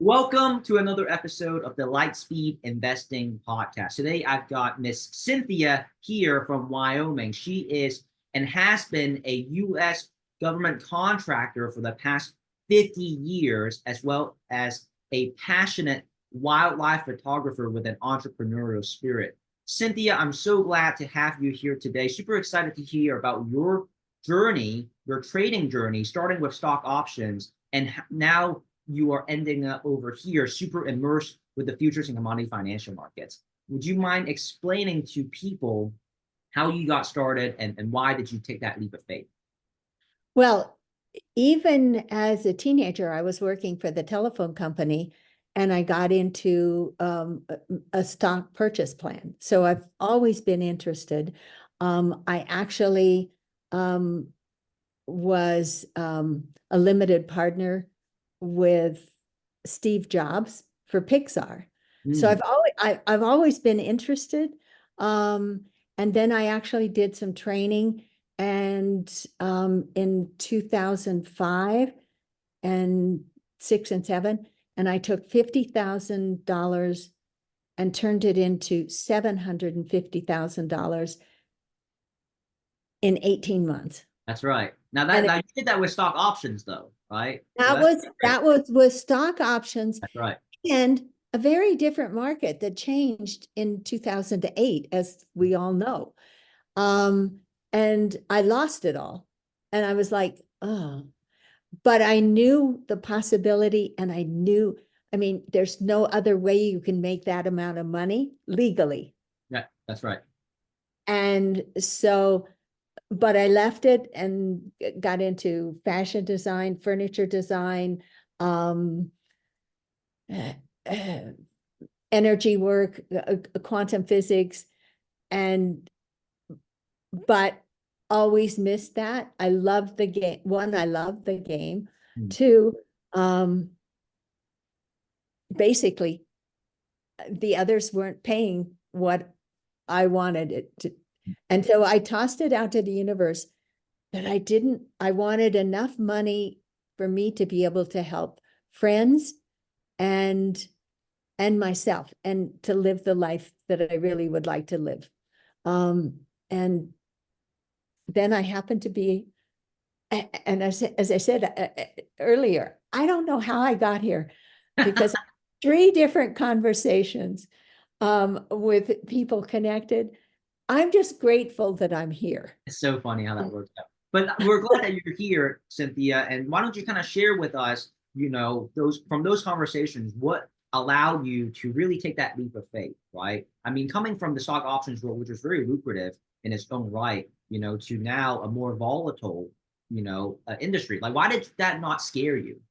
Welcome to another episode of the Lightspeed Investing Podcast. Today, I've got Miss Cynthia here from Wyoming. She is and has been a U.S. government contractor for the past 50 years, as well as a passionate wildlife photographer with an entrepreneurial spirit. Cynthia, I'm so glad to have you here today. Super excited to hear about your journey, your trading journey, starting with stock options, and now you are ending up over here, super immersed with the futures and commodity financial markets. Would you mind explaining to people how you got started and why did you take that leap of faith? Well, even as a teenager, I was working for the telephone company and I got into a stock purchase plan. So I've always been interested. I actually was a limited partner with Steve Jobs for Pixar. So I've always been interested. And then I actually did some training, and in 2005 and 6 and 7, and I took $50,000 and turned it into $750,000 in 18 months. That's right. Now And now you did that with stock options though, right? So that was with stock options. that's right. And a very different market that changed in 2008, as we all know. And I lost it all. And I was like, oh, but I knew the possibility, and I knew, I mean, there's no other way you can make that amount of money legally. Yeah, that's right. And so, but I left it and got into fashion design, furniture design, um, energy work, quantum physics, and but always missed that. I loved the game. One, I loved the game. Two, basically, the others weren't paying what I wanted it to. And so I tossed it out to the universe that I wanted enough money for me to be able to help friends and myself, and to live the life that I really would like to live. And then I happened to be, and as I said earlier, I don't know how I got here, because 3 different conversations with people connected. I'm just grateful that I'm here. It's so funny how that works out. But we're glad that you're here, Cynthia. And why don't you kind of share with us, those from those conversations, what allowed you to really take that leap of faith, right? I mean, coming from the stock options world, which was very lucrative in its own right, to now a more volatile, industry. Like, why did that not scare you?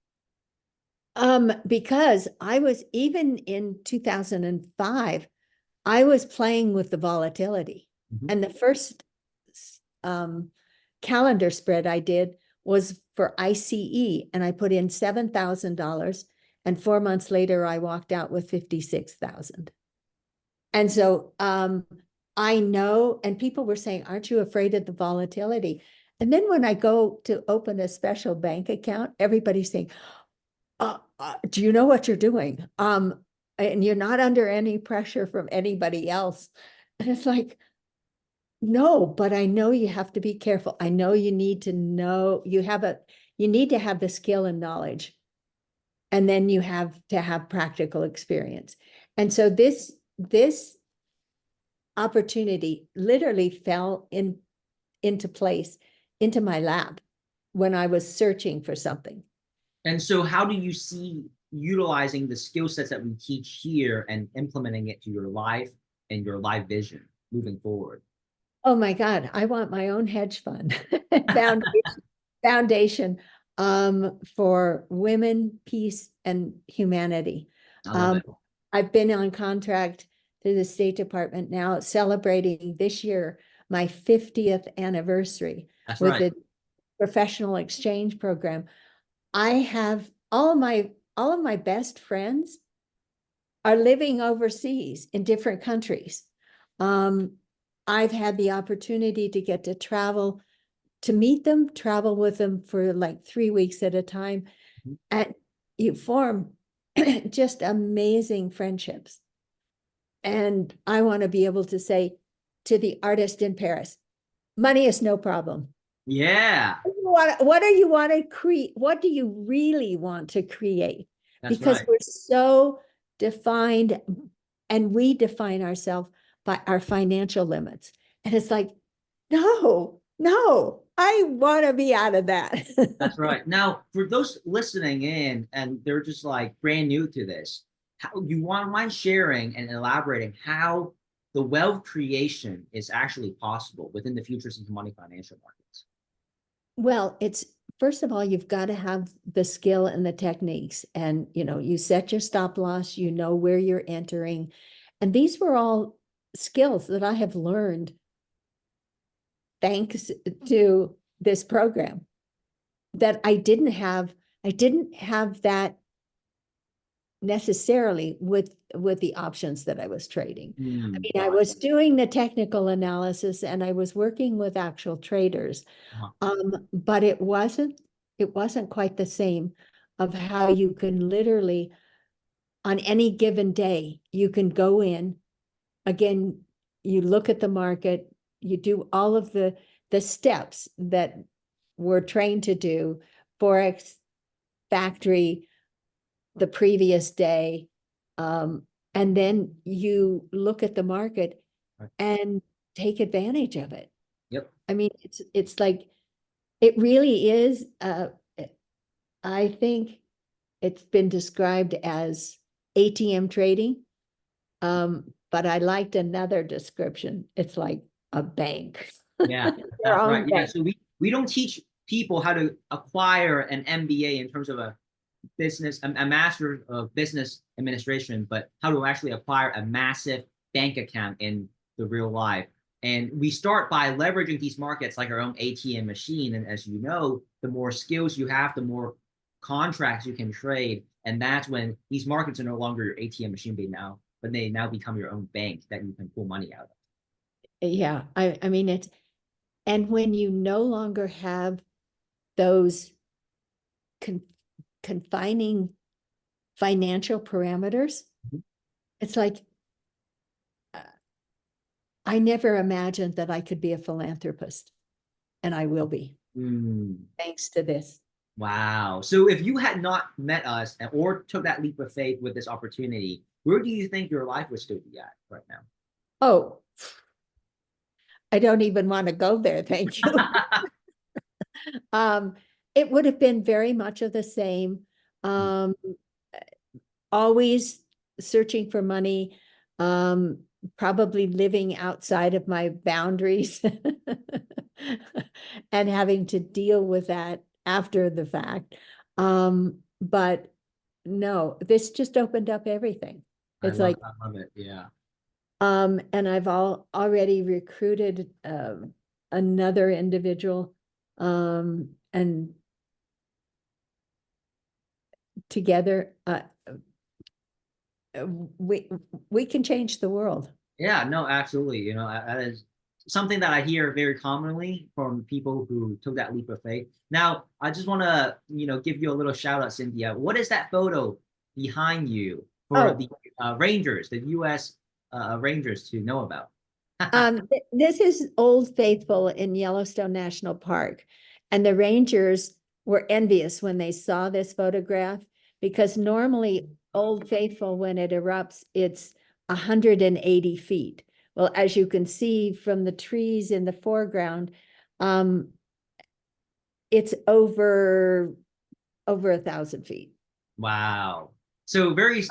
Because I was, even in 2005, I was playing with the volatility. Mhm. And the first calendar spread I did was for ICE, and I put in $7,000, and 4 months later I walked out with 56,000. And so I know, and people were saying, aren't you afraid of the volatility? And then when I go to open a special bank account, everybody's saying, do you know what you're doing? And you're not under any pressure from anybody else. And it's like, no, but I know you have to be careful. I know you need to know, you need to have the skill and knowledge. And then you have to have practical experience. And so this opportunity literally fell into place, into my lap, when I was searching for something. And so, how do you see utilizing the skill sets that we teach here and implementing it to your life and your life vision moving forward? Oh my God, I want my own hedge fund foundation for women, peace, and humanity. I love it. I've been on contract to the State Department now, celebrating this year my 50th anniversary That's with right. the professional exchange program. I have all of my best friends are living overseas in different countries. I've had the opportunity to get to travel, to meet them, travel with them for like 3 weeks at a time. Mhm. And you form just amazing friendships. And I want to be able to say to the artist in Paris, money is no problem. Yeah, What do you want to create? What do you really want to create? that's Because right. we're so defined, and we define ourselves by our financial limits. And it's like, no, no, I want to be out of that. That's right. Now, for those listening in and they're just like brand new to this, how you want mind sharing and elaborating how the wealth creation is actually possible within the futures into money financial markets? Well, it's first of all, you've got to have the skill and the techniques. And you set your stop loss, you know where you're entering. And these were all skills that I have learned thanks to this program that I didn't have that necessarily with the options that I was trading. I mean, I was doing the technical analysis and I was working with actual traders, but it wasn't quite the same of how you can literally on any given day, you can go in again, you look at the market, you do all of the steps that we're trained to do, Forex, factory, the previous day, and then you look at the market and take advantage of it. Yep. I mean, it's like, it really is, I think it's been described as ATM trading, but I liked another description. It's like a bank. Yeah, Your that's own right. Yeah, bank. so we don't teach people how to acquire an MBA in terms of a master of business administration, but how to actually acquire a massive bank account in the real life. And we start by leveraging these markets like our own ATM machine. And as you know, the more skills you have, the more contracts you can trade. And that's when these markets are no longer your ATM machine, but they now become your own bank that you can pull money out of. Yeah, I mean, and when you no longer have those confining financial parameters, it's like, I never imagined that I could be a philanthropist, and I will be, thanks to this. Wow. So if you had not met us or took that leap of faith with this opportunity, where do you think your life would still be at right now? Oh, I don't even want to go there, thank you. It would have been very much of the same. Always searching for money, probably living outside of my boundaries and having to deal with that after the fact. But no, this just opened up everything. It's like, I love it. Yeah. and I've already recruited another individual, and together we can change the world. Yeah, no, absolutely. You know, that is something that I hear very commonly from people who took that leap of faith. Now, I just want to, give you a little shout out, Cynthia. What is that photo behind you for the Rangers, the U.S. Rangers to know about? This is Old Faithful in Yellowstone National Park, and the Rangers were envious when they saw this photograph, because normally Old Faithful, when it erupts, it's 180 feet. Well, as you can see from the trees in the foreground, it's over 1,000 feet. Wow. So very,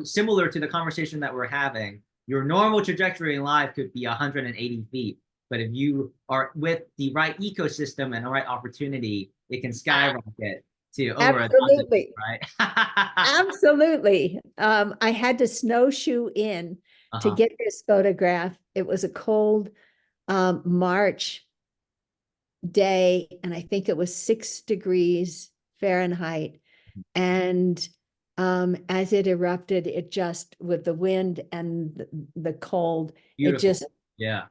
similar to the conversation that we're having, your normal trajectory in life could be 180 feet. But if you are with the right ecosystem and the right opportunity, it can skyrocket to over 1,000 feet, right? Absolutely. I had to snowshoe in to get this photograph. It was a cold March day, and I think it was 6 degrees Fahrenheit. And as it erupted, it just, with the wind and the cold, Beautiful. it just yeah.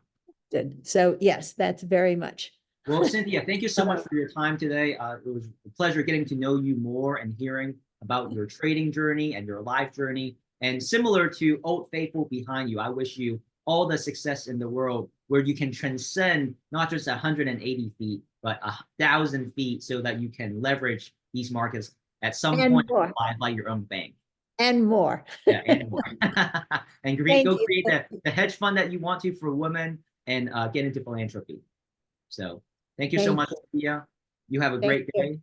did. So yes, that's very much. Well, Cynthia, thank you so much for your time today. It was a pleasure getting to know you more and hearing about your trading journey and your life journey. And similar to Old Faithful behind you, I wish you all the success in the world where you can transcend not just 180 feet, but 1,000 feet so that you can leverage these markets at some point in your life, like your own bank. And more. Yeah, and more. And go create the hedge fund that you want to for women and get into philanthropy. So thank you so much, Cynthia. You have a great day,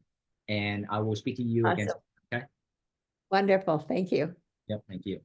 and I will speak to you again. Okay. Wonderful. Thank you. Yep. Thank you.